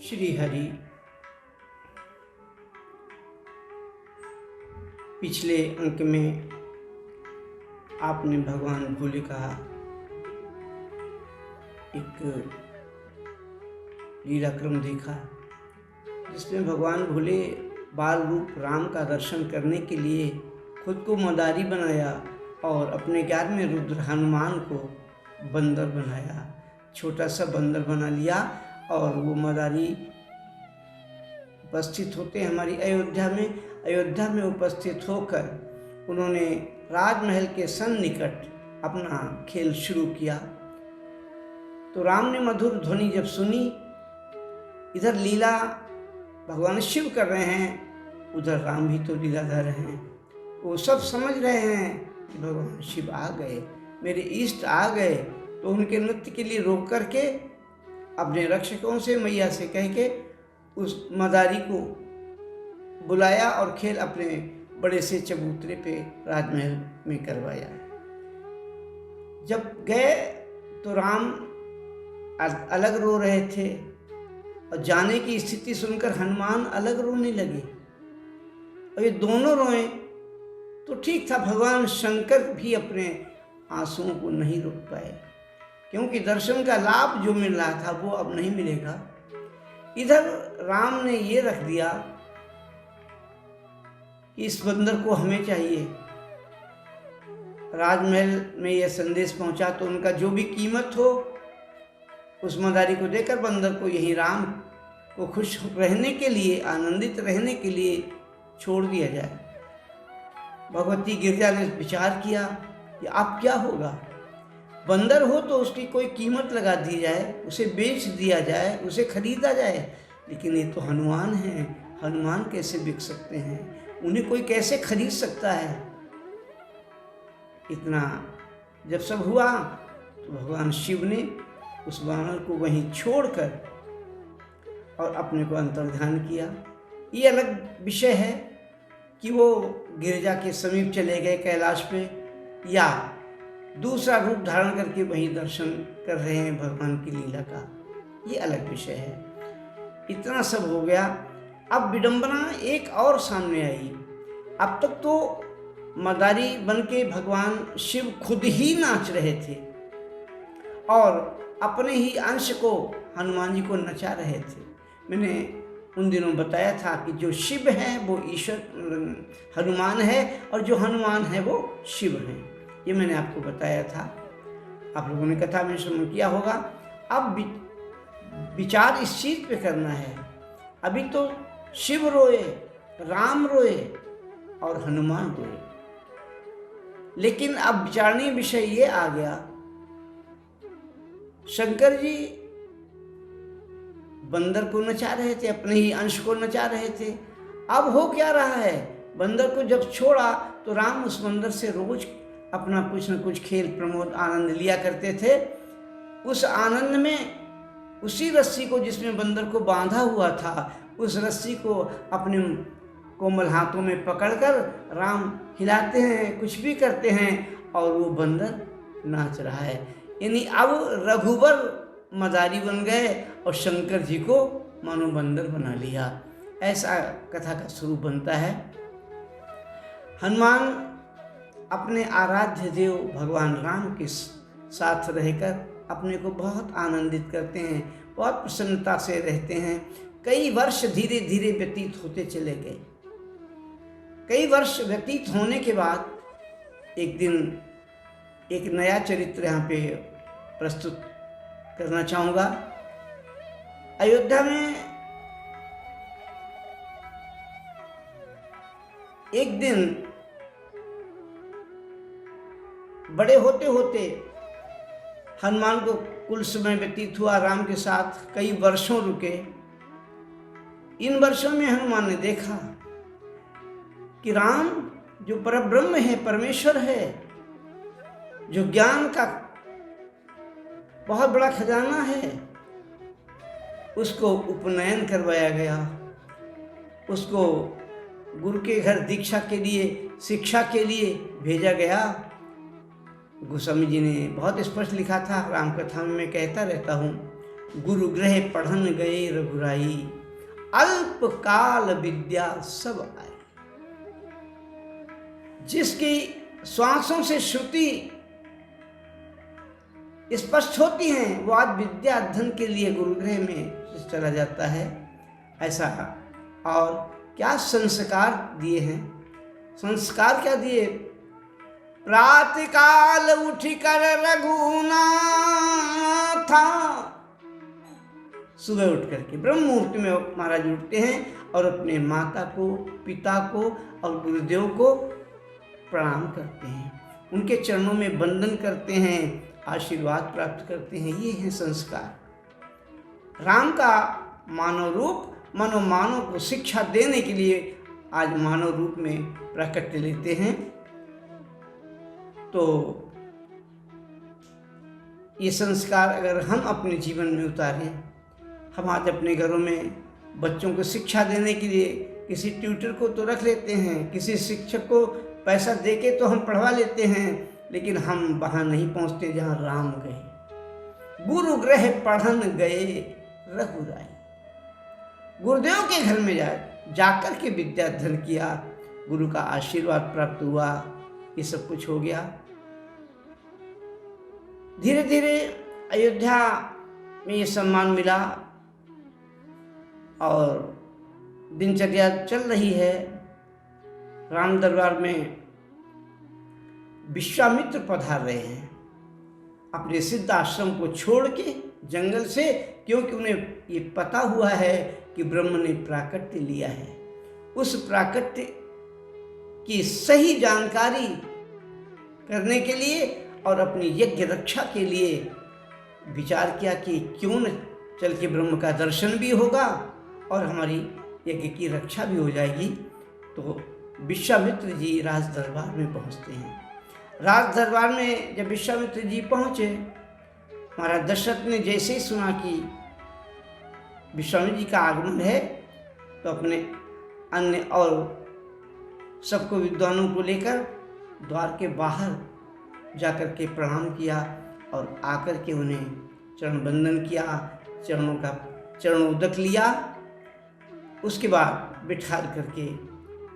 श्री हरि। पिछले अंक में आपने भगवान भोले का एक लीलाक्रम देखा, जिसमें भगवान भोले बाल रूप राम का दर्शन करने के लिए खुद को मदारी बनाया और अपने 11वें रुद्र हनुमान को बंदर बनाया। छोटा सा बंदर बना लिया और वो मदारी उपस्थित होते हैं हमारी अयोध्या में उपस्थित होकर उन्होंने राजमहल के सन्निकट अपना खेल शुरू किया। तो राम ने मधुर ध्वनि जब सुनी, इधर लीला भगवान शिव कर रहे हैं, उधर राम भी तो लीलाधर हैं। वो सब समझ रहे हैं कि भगवान शिव आ गए, मेरे इष्ट आ गए। तो उनके नृत्य के लिए रोक करके अपने रक्षकों से, मैया से कह के उस मदारी को बुलाया और खेल अपने बड़े से चबूतरे पे राजमहल में करवाया। जब गए तो राम अलग रो रहे थे और जाने की स्थिति सुनकर हनुमान अलग रोने लगे और ये दोनों रोए तो ठीक था। भगवान शंकर भी अपने आंसुओं को नहीं रोक पाए, क्योंकि दर्शन का लाभ जो मिल रहा था वो अब नहीं मिलेगा। इधर राम ने ये रख दिया कि इस बंदर को हमें चाहिए। राजमहल में यह संदेश पहुंचा तो उनका जो भी कीमत हो उस मदारी को देकर बंदर को यही राम को खुश रहने के लिए, आनंदित रहने के लिए छोड़ दिया जाए। भगवती गिरिजा ने विचार किया कि अब क्या होगा। बंदर हो तो उसकी कोई कीमत लगा दी जाए, उसे बेच दिया जाए, उसे खरीदा जाए, लेकिन ये तो हनुमान हैं, हनुमान कैसे बिक सकते हैं, उन्हें कोई कैसे खरीद सकता है। इतना जब सब हुआ तो भगवान शिव ने उस वानर को वहीं छोड़कर और अपने को अंतर्ध्यान किया। ये अलग विषय है कि वो गिरिजा के समीप चले गए कैलाश पे, या दूसरा रूप धारण करके वहीं दर्शन कर रहे हैं भगवान की लीला का, ये अलग विषय है। इतना सब हो गया। अब विडंबना एक और सामने आई। अब तक तो मदारी बन के भगवान शिव खुद ही नाच रहे थे और अपने ही अंश को हनुमान जी को नचा रहे थे। मैंने उन दिनों बताया था कि जो शिव है वो ईश्वर हनुमान है और जो हनुमान है वो शिव है। ये मैंने आपको बताया था, आप लोगों ने कथा में श्रवण किया होगा। अब विचार इस चीज पे करना है। अभी तो शिव रोए, राम रोए और हनुमान रोए, लेकिन अब विचारणीय विषय ये आ गया, शंकर जी बंदर को नचा रहे थे, अपने ही अंश को नचा रहे थे। अब हो क्या रहा है, बंदर को जब छोड़ा तो राम उस बंदर से रोज अपना कुछ न कुछ खेल प्रमोद आनंद लिया करते थे। उस आनंद में उसी रस्सी को जिसमें बंदर को बांधा हुआ था, उस रस्सी को अपने कोमल हाथों में पकड़कर राम हिलाते हैं, कुछ भी करते हैं और वो बंदर नाच रहा है। यानी अब रघुवर मदारी बन गए और शंकर जी को मानो बंदर बना लिया। ऐसा कथा का स्वरूप बनता है। हनुमान अपने आराध्य देव भगवान राम के साथ रहकर अपने को बहुत आनंदित करते हैं, बहुत प्रसन्नता से रहते हैं। कई वर्ष धीरे धीरे व्यतीत होते चले गए। कई वर्ष व्यतीत होने के बाद एक दिन एक नया चरित्र यहाँ पे प्रस्तुत करना चाहूँगा। अयोध्या में एक दिन बड़े होते होते हनुमान को कुल समय व्यतीत हुआ, राम के साथ कई वर्षों रुके। इन वर्षों में हनुमान ने देखा कि राम जो परब्रह्म है, परमेश्वर है, जो ज्ञान का बहुत बड़ा खजाना है, उसको उपनयन करवाया गया, उसको गुरु के घर दीक्षा के लिए, शिक्षा के लिए भेजा गया। गोस्वामी जी ने बहुत स्पष्ट लिखा था, राम कथा में मैं कहता रहता हूँ, गुरु गृह पढ़न गए रघुराई, अल्प काल विद्या सब आई। जिसकी श्वासों से श्रुति स्पष्ट होती हैं, वो आज विद्या अध्ययन के लिए गुरुगृह में चला जाता है। ऐसा और क्या संस्कार दिए हैं, संस्कार क्या दिए? प्रातःकाल उठकर रघुनाथा, सुबह उठ करके ब्रह्म मुहूर्त में महाराज उठते हैं और अपने माता को, पिता को और गुरुदेव को प्रणाम करते हैं, उनके चरणों में वंदन करते हैं, आशीर्वाद प्राप्त करते हैं। ये है संस्कार। राम का मानव रूप मानव को शिक्षा देने के लिए आज मानव रूप में प्रकट लेते हैं। तो ये संस्कार अगर हम अपने जीवन में उतारें, हम आज अपने घरों में बच्चों को शिक्षा देने के लिए किसी ट्यूटर को तो रख लेते हैं, किसी शिक्षक को पैसा देके तो हम पढ़वा लेते हैं, लेकिन हम वहाँ नहीं पहुँचते जहाँ राम गए। गुरु गृह पढ़न गए रघुराई, गुरुदेव के घर में जाकर के विद्या अध्ययन किया, गुरु का आशीर्वाद प्राप्त हुआ, ये सब कुछ हो गया। धीरे धीरे अयोध्या में ये सम्मान मिला और दिनचर्या चल रही है। राम दरबार में विश्वामित्र पधार रहे हैं अपने सिद्ध आश्रम को छोड़ के जंगल से, क्योंकि उन्हें ये पता हुआ है कि ब्रह्म ने प्राकट्य लिया है। उस प्राकट्य की सही जानकारी करने के लिए और अपनी यज्ञ रक्षा के लिए विचार किया कि क्यों न चल के ब्रह्म का दर्शन भी होगा और हमारी यज्ञ की रक्षा भी हो जाएगी। तो विश्वामित्र जी राज दरबार में पहुंचते हैं। राज दरबार में जब विश्वामित्र जी पहुंचे, महाराज दशरथ ने जैसे ही सुना कि विश्वामित्र जी का आगमन है, तो अपने अन्य और सबको विद्वानों को लेकर द्वार के बाहर जाकर के प्रणाम किया और आकर के उन्हें चरण वंदन किया, चरणोदक लिया। उसके बाद बिठा करके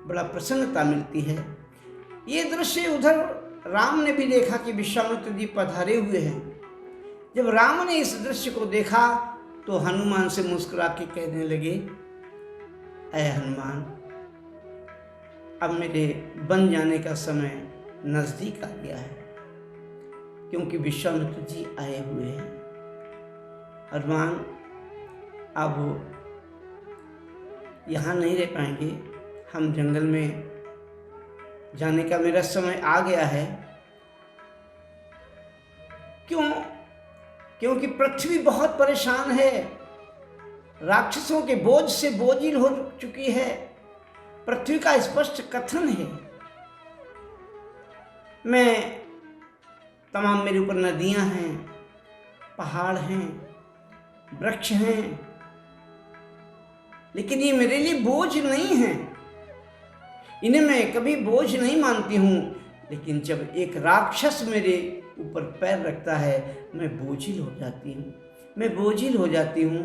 बड़ा प्रसन्नता मिलती है। ये दृश्य उधर राम ने भी देखा कि विश्वामित्र जी पधारे हुए हैं। जब राम ने इस दृश्य को देखा तो हनुमान से मुस्कुरा के कहने लगे, ऐ हनुमान, अब मेरे बन जाने का समय नजदीक आ गया है, क्योंकि विश्वामित्र जी आए हुए हैं। हनुमान, अब यहाँ नहीं रह पाएंगे, हम जंगल में जाने का मेरा समय आ गया है। क्यों? क्योंकि पृथ्वी बहुत परेशान है, राक्षसों के बोझ से बोझिल हो चुकी है। पृथ्वी का स्पष्ट कथन है, तमाम मेरे ऊपर नदियां हैं, पहाड़ हैं, वृक्ष हैं, लेकिन ये मेरे लिए बोझ नहीं है। इन्हें मैं कभी बोझ नहीं मानती हूँ, लेकिन जब एक राक्षस मेरे ऊपर पैर रखता है, मैं बोझिल हो जाती हूँ।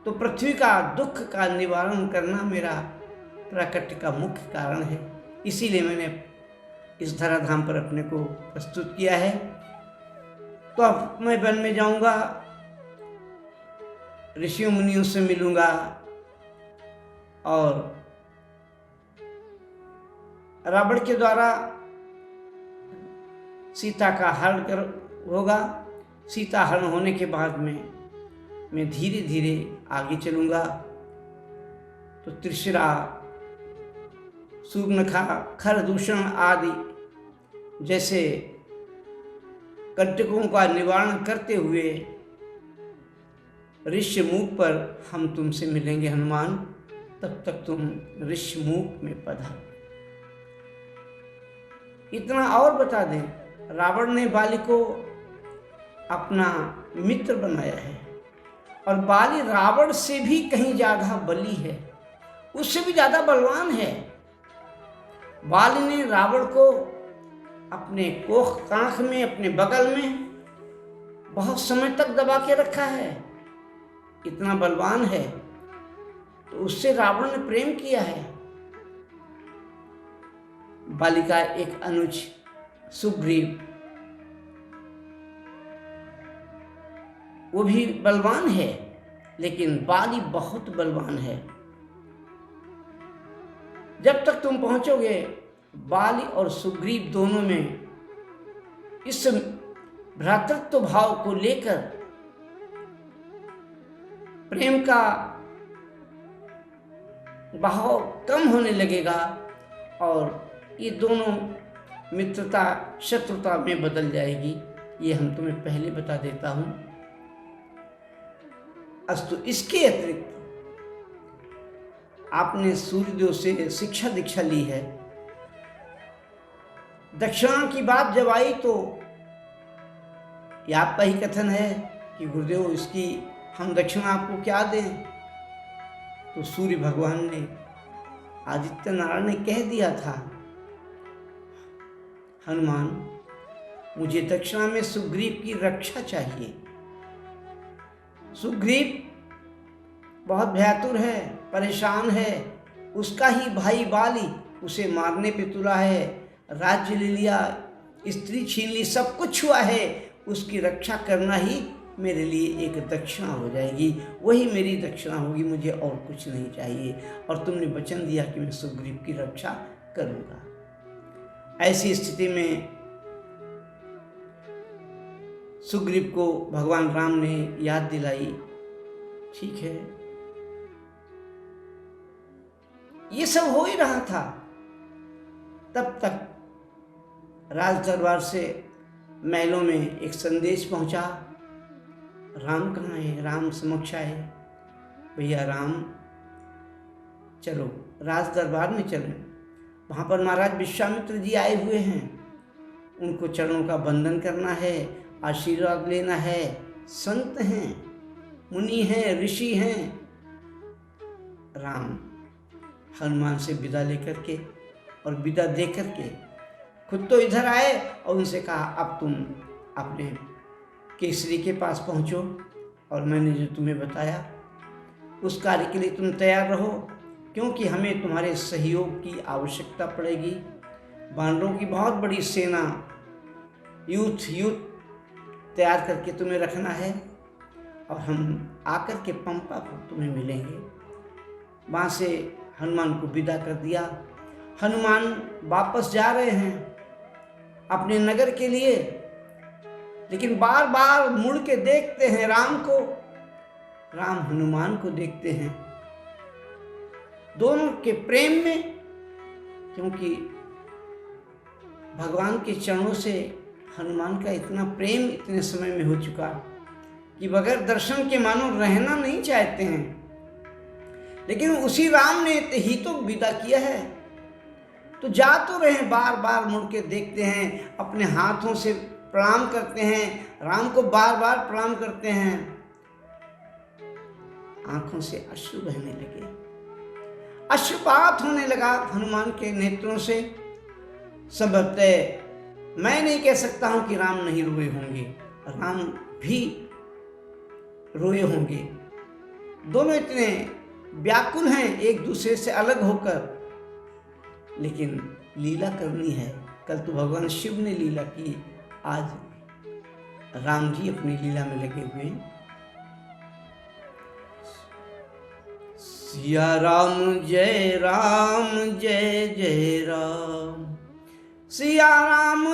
तो पृथ्वी का दुख का निवारण करना मेरा प्राकट्य का मुख्य कारण है। इसीलिए मैंने इस धराधाम पर अपने को प्रस्तुत किया है। तो अब मैं वन में जाऊंगा, ऋषियों मुनियों से मिलूंगा और रावण के द्वारा सीता का हरण होगा। सीता हरण होने के बाद में मैं धीरे धीरे आगे चलूँगा। तो त्रिशिरा, सूर्पनखा, खरदूषण आदि जैसे कंटकों का निवारण करते हुए ऋष्यमुख पर हम तुमसे मिलेंगे हनुमान। तब तक तुम ऋष्यमुख में पधारो। इतना और बता दें, रावण ने बाली को अपना मित्र बनाया है और बाली रावण से भी कहीं ज्यादा बली है, उससे भी ज्यादा बलवान है। बाली ने रावण को अपने कोख कांख में, अपने बगल में बहुत समय तक दबा के रखा है। इतना बलवान है, तो उससे रावण ने प्रेम किया है। बाली का एक अनुज सुग्रीव, वो भी बलवान है, लेकिन बाली बहुत बलवान है। जब तक तुम पहुंचोगे बाली और सुग्रीव दोनों में इस भ्रातृत्व भाव को लेकर प्रेम का बहाव कम होने लगेगा और ये दोनों मित्रता शत्रुता में बदल जाएगी। ये हम तुम्हें पहले बता देता हूं। अस्तु, इसके अतिरिक्त आपने सूर्यदेव से शिक्षा दीक्षा ली है। दक्षिणा की बात जब आई तो ये आपका ही कथन है कि गुरुदेव इसकी हम दक्षिणा आपको क्या दें? तो सूर्य भगवान ने, आदित्य नारायण ने कह दिया था, हनुमान मुझे दक्षिणा में सुग्रीव की रक्षा चाहिए। सुग्रीव बहुत भयातुर है, परेशान है, उसका ही भाई बाली उसे मारने पे तुला है, राज्य ले लिया, स्त्री छीन ली, सब कुछ हुआ है। उसकी रक्षा करना ही मेरे लिए एक दक्षिणा हो जाएगी, वही मेरी दक्षिणा होगी, मुझे और कुछ नहीं चाहिए। और तुमने वचन दिया कि मैं सुग्रीव की रक्षा करूंगा। ऐसी स्थिति में सुग्रीव को भगवान राम ने याद दिलाई, ठीक है, ये सब हो ही रहा था। तब तक राज दरबार से महलों में एक संदेश पहुंचा, राम कहाँ है? राम समक्ष आए, भैया राम चलो राज दरबार में चलो, वहाँ पर महाराज विश्वामित्र जी आए हुए हैं, उनको चरणों का वंदन करना है, आशीर्वाद लेना है। संत हैं, मुनि हैं, ऋषि हैं। राम हनुमान से विदा लेकर के और विदा दे करके खुद तो इधर आए और उनसे कहा, अब तुम अपने केसरी के पास पहुँचो और मैंने जो तुम्हें बताया उस कार्य के लिए तुम तैयार रहो, क्योंकि हमें तुम्हारे सहयोग की आवश्यकता पड़ेगी। वानरों की बहुत बड़ी सेना, यूथ तैयार करके तुम्हें रखना है और हम आकर के पंपा पर तुम्हें मिलेंगे। वहाँ से हनुमान को विदा कर दिया। हनुमान वापस जा रहे हैं अपने नगर के लिए, लेकिन बार बार मुड़ के देखते हैं राम को, राम हनुमान को देखते हैं, दोनों के प्रेम में, क्योंकि भगवान के चरणों से हनुमान का इतना प्रेम इतने समय में हो चुका कि बगैर दर्शन के मानो रहना नहीं चाहते हैं। लेकिन उसी राम ने ही तो विदा किया है, तो जा तो रहे, बार बार मुड़ के देखते हैं, अपने हाथों से प्रणाम करते हैं, राम को बार बार प्रणाम करते हैं। आंखों से अश्रु बहने लगे, अश्रुपात होने लगा हनुमान के नेत्रों से। संभवतः मैं नहीं कह सकता हूं कि राम नहीं रोए होंगे, राम भी रोए होंगे। दोनों इतने व्याकुल हैं एक दूसरे से अलग होकर, लेकिन लीला करनी है। कल तो भगवान शिव ने लीला की, आज राम जी अपनी लीला में लगे हुए हैं। सिया राम जय जय राम, सिया राम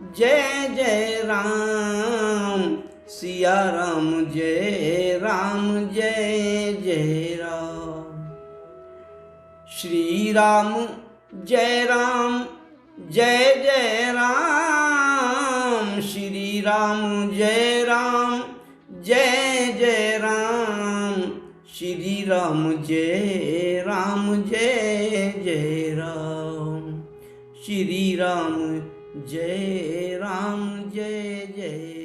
जय जय राम, सिया राम जय जय राम। श्री राम जय जय राम, श्री राम जय जय राम, श्री राम जय जय राम, श्री राम जय जय